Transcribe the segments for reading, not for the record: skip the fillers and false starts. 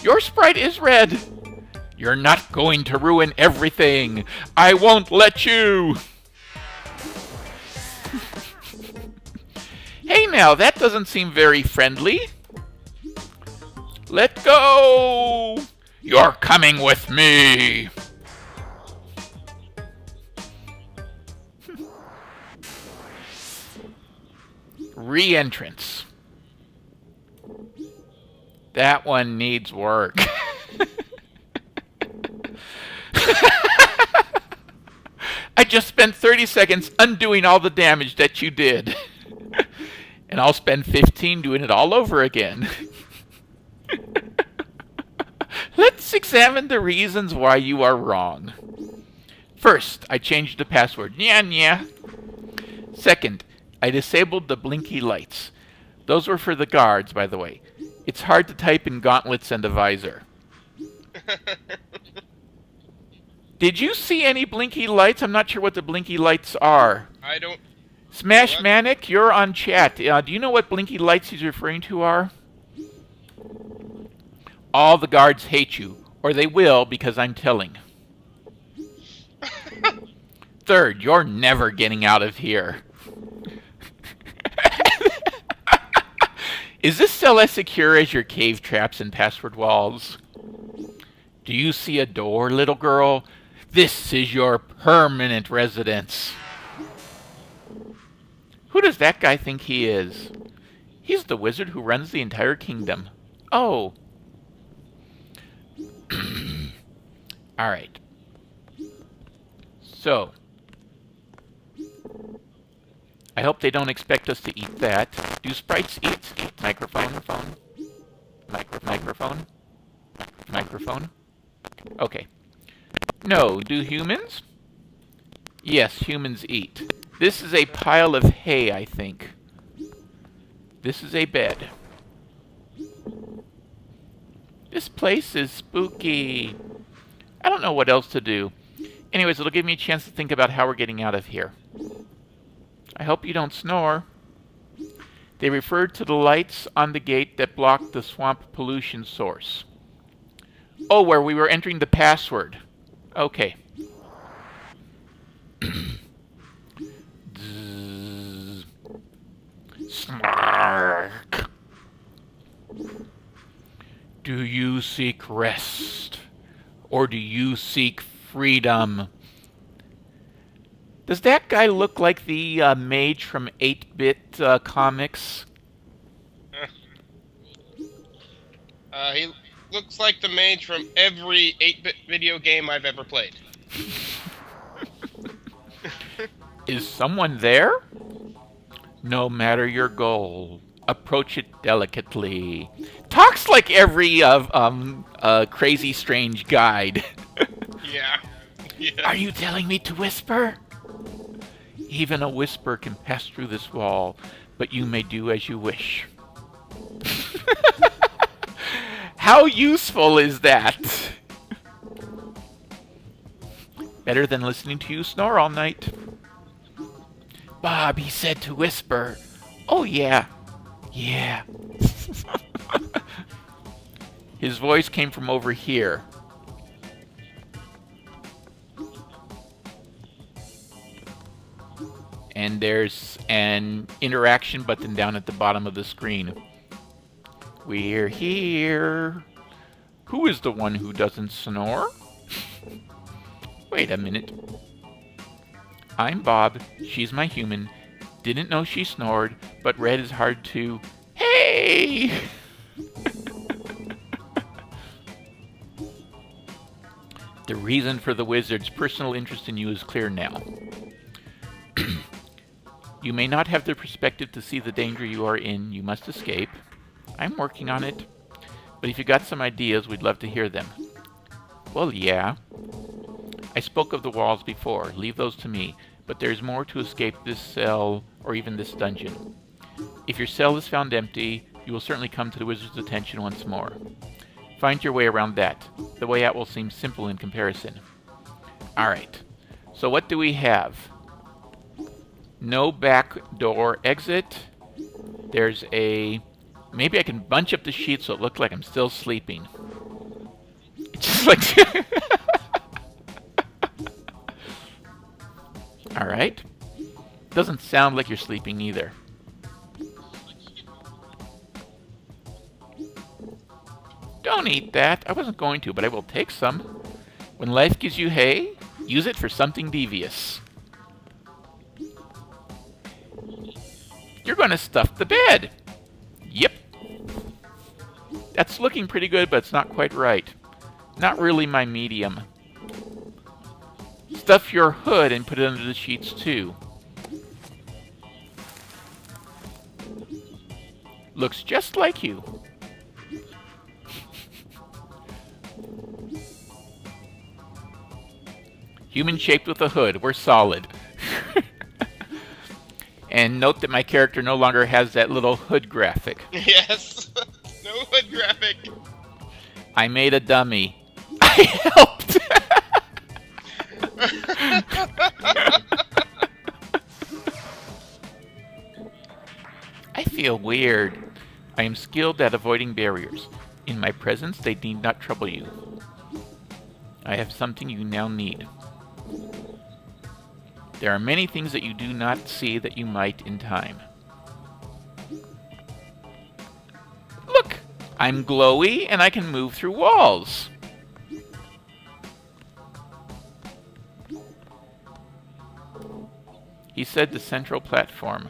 Your sprite is red. You're not going to ruin everything. I won't let you. Hey now, that doesn't seem very friendly. Let go. You're coming with me. Reentrance. That one needs work. I just spent 30 seconds undoing all the damage that you did. And I'll spend 15 doing it all over again. Let's examine the reasons why you are wrong. First, I changed the password. Nya. Second, I disabled the blinky lights. Those were for the guards, by the way. It's hard to type in gauntlets and a visor. Did you see any blinky lights? I'm not sure what the blinky lights are. I don't... Smash Manic, you're on chat. Do you know what blinky lights he's referring to are? All the guards hate you. Or they will, because I'm telling. Third, you're never getting out of here. Is this cell as secure as your cave traps and password walls? Do you see a door, little girl? This is your permanent residence. Who does that guy think he is? He's the wizard who runs the entire kingdom. Oh. Alright. So. I hope they don't expect us to eat that. Do sprites eat? Microphone. Okay. No, do humans? Yes, humans eat. This is a pile of hay, I think. This is a bed. This place is spooky. I don't know what else to do. Anyways, it'll give me a chance to think about how we're getting out of here. I hope you don't snore. They referred to the lights on the gate that blocked the swamp pollution source. Oh, where we were entering the password. Okay. Snark. Do you seek rest? Or do you seek freedom? Does that guy look like the Mage from 8-Bit Comics? He looks like the Mage from every 8-bit video game I've ever played. Is someone there? No matter your goal, approach it delicately. Talks like every crazy strange guide. Yeah. Are you telling me to whisper? Even a whisper can pass through this wall, but you may do as you wish. How useful is that? Better than listening to you snore all night. Bob, he said to whisper. Oh, yeah. Yeah. His voice came from over here. And there's an interaction button down at the bottom of the screen. We're here. Who is the one who doesn't snore? Wait a minute. I'm Bob. She's my human. Didn't know she snored, but red is hard to... Hey! The reason for the wizard's personal interest in you is clear now. You may not have the perspective to see the danger you are in. You must escape. I'm working on it. But if you got some ideas, we'd love to hear them. Well, yeah. I spoke of the walls before. Leave those to me. But there's more to escape this cell or even this dungeon. If your cell is found empty, you will certainly come to the wizard's attention once more. Find your way around that. The way out will seem simple in comparison. Alright. So what do we have? No back door exit. There's a... Maybe I can bunch up the sheets so it looks like I'm still sleeping. Just like... Alright. Doesn't sound like you're sleeping either. Don't eat that. I wasn't going to, but I will take some. When life gives you hay, use it for something devious. You're going to stuff the bed. Yep. That's looking pretty good, but it's not quite right. Not really my medium. Stuff your hood and put it under the sheets too. Looks just like you. Human shaped with a hood. We're solid. And note that my character no longer has that little hood graphic. Yes. No hood graphic. I made a dummy. I helped. I feel weird. I am skilled at avoiding barriers. In my presence, they need not trouble you. I have something you now need. There are many things that you do not see that you might in time. Look! I'm glowy and I can move through walls. He said the central platform.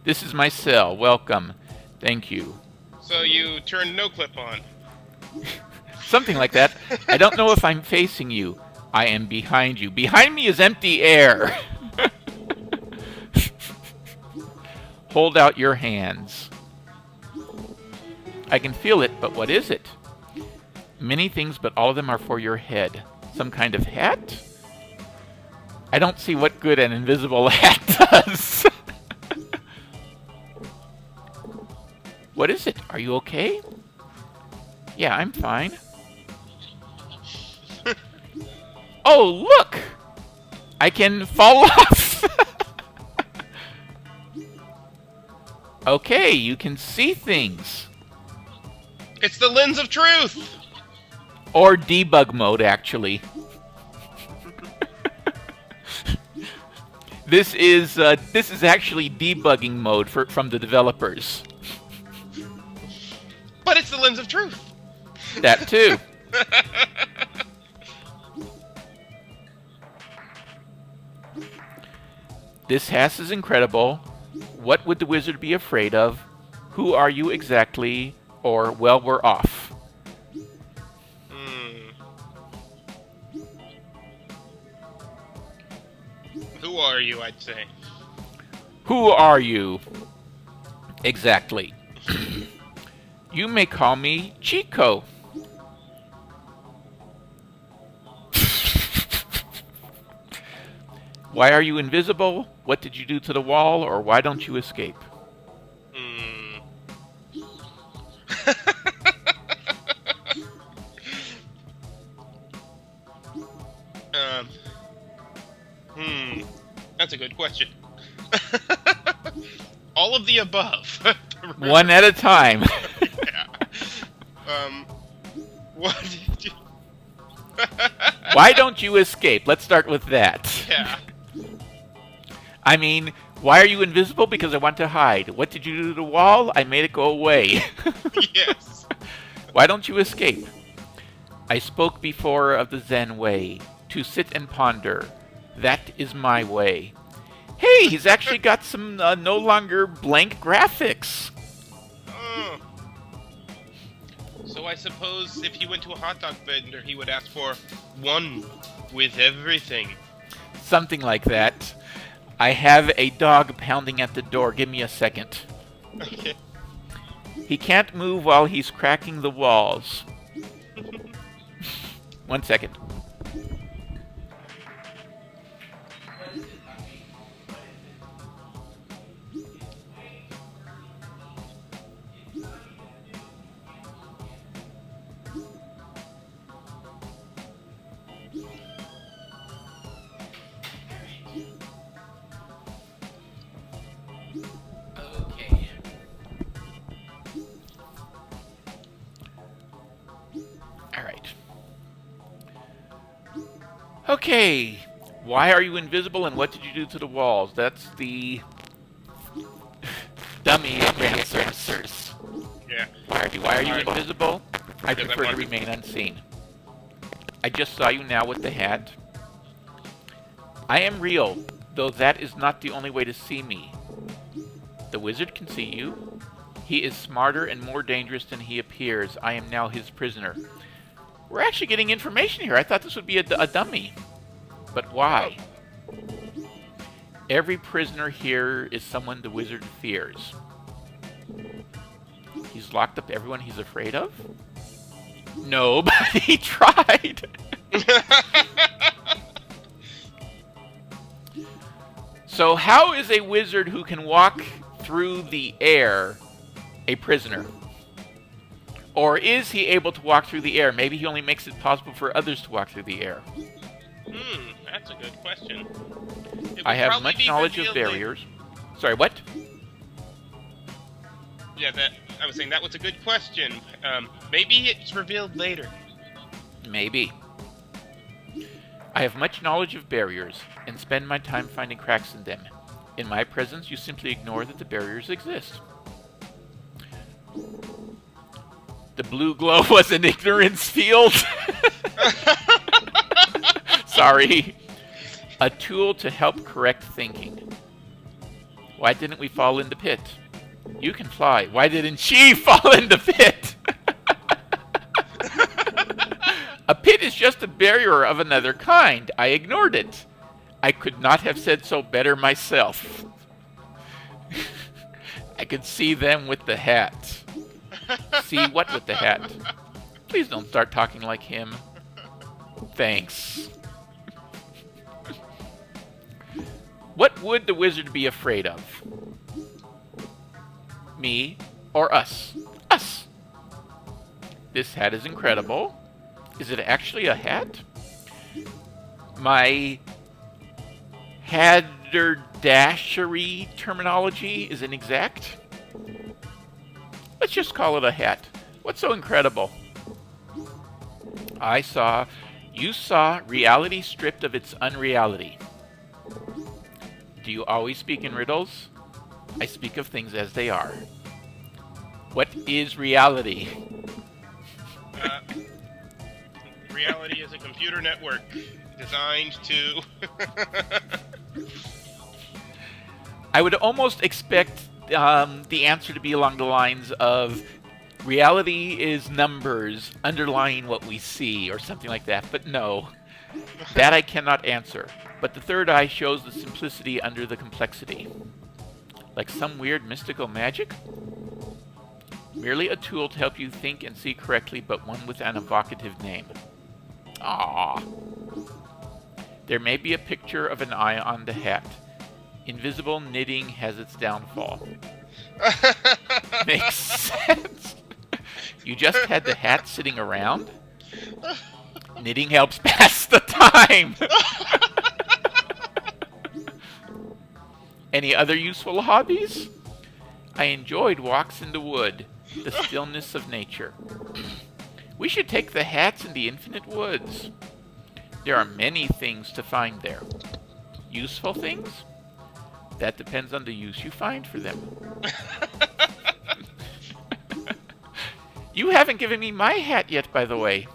This is my cell. Welcome. Thank you. So you turned no clip on. Something like that. I don't know if I'm facing you. I am behind you. Behind me is empty air. Hold out your hands. I can feel it, but what is it? Many things, but all of them are for your head. Some kind of hat? I don't see what good an invisible hat does. What is it? Are you okay? Yeah, I'm fine. Oh, look! I can fall off! Okay, you can see things. It's the lens of truth! Or debug mode, actually. This is actually debugging mode from the developers. But it's the lens of truth! That too. This house is incredible. What would the wizard be afraid of? Who are you exactly? Or, well, we're off. Who are you, I'd say. Who are you? Exactly. You may call me Chico. Why are you invisible? What did you do to the wall? Or why don't you escape? That's a good question. All of the above. One at a time. Yeah. What did you... Why don't you escape? Let's start with that. Yeah. I mean, why are you invisible? Because I want to hide. What did you do to the wall? I made it go away. Yes. Why don't you escape? I spoke before of the Zen way, to sit and ponder. That is my way. Hey, he's actually got some no longer blank graphics. So I suppose if he went to a hot dog vendor, he would ask for one with everything. Something like that. I have a dog pounding at the door. Give me a second. Okay. He can't move while he's cracking the walls. 1 second. Okay. Okay. Why are you invisible and what did you do to the walls? That's the dummy answers. Yeah. Why are you invisible? I Because I prefer to want- remain unseen. I just saw you now with the hat. I am real, though that is not the only way to see me. The wizard can see you. He is smarter and more dangerous than he appears. I am now his prisoner. We're actually getting information here. I thought this would be a dummy. But why? Every prisoner here is someone the wizard fears. He's locked up everyone he's afraid of? No, but he tried. So how is a wizard who can walk through the air a prisoner? Or is he able to walk through the air? Maybe he only makes it possible for others to walk through the air. That's a good question. I have much knowledge of barriers. Sorry, what? Yeah, I was saying that was a good question. Maybe it's revealed later. Maybe. I have much knowledge of barriers and spend my time finding cracks in them. In my presence, you simply ignore that the barriers exist. The blue glow was an ignorance field. Sorry. A tool to help correct thinking. Why didn't we fall in the pit? You can fly. Why didn't she fall in the pit? A pit is just a barrier of another kind. I ignored it. I could not have said so better myself. I could see them with the hat. See what with the hat? Please don't start talking like him. Thanks. What would the wizard be afraid of? Me or us? Us. This hat is incredible. Is it actually a hat? My haberdashery terminology is inexact. Let's just call it a hat. What's so incredible? You saw reality stripped of its unreality. Do you always speak in riddles? I speak of things as they are. What is reality? Reality is a computer network designed to... I would almost expect the answer to be along the lines of reality is numbers underlying what we see or something like that, but no. That I cannot answer. But the third eye shows the simplicity under the complexity. Like some weird mystical magic? Merely a tool to help you think and see correctly, but one with an evocative name. Ah. There may be a picture of an eye on the hat. Invisible knitting has its downfall. Makes sense. You just had the hat sitting around? Knitting helps pass the time. Any other useful hobbies? I enjoyed walks in the wood, the stillness of nature. We should take the hats in the infinite woods. There are many things to find there. Useful things? That depends on the use you find for them. You haven't given me my hat yet, by the way.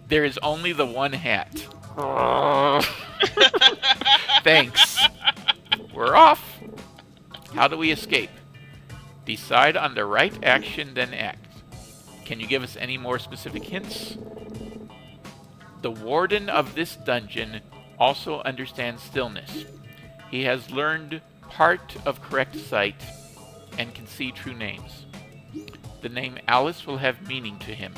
There is only the one hat. Thanks. We're off. How do we escape? Decide on the right action, then act. Can you give us any more specific hints? The warden of this dungeon also understands stillness. He has learned part of correct sight and can see true names. The name Alice will have meaning to him.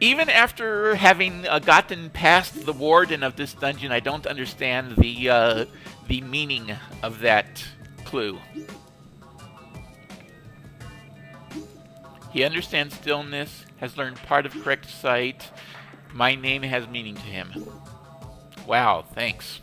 Even after having gotten past the warden of this dungeon, I don't understand the meaning of that clue. He understands stillness, has learned part of correct sight. My name has meaning to him. Wow, thanks.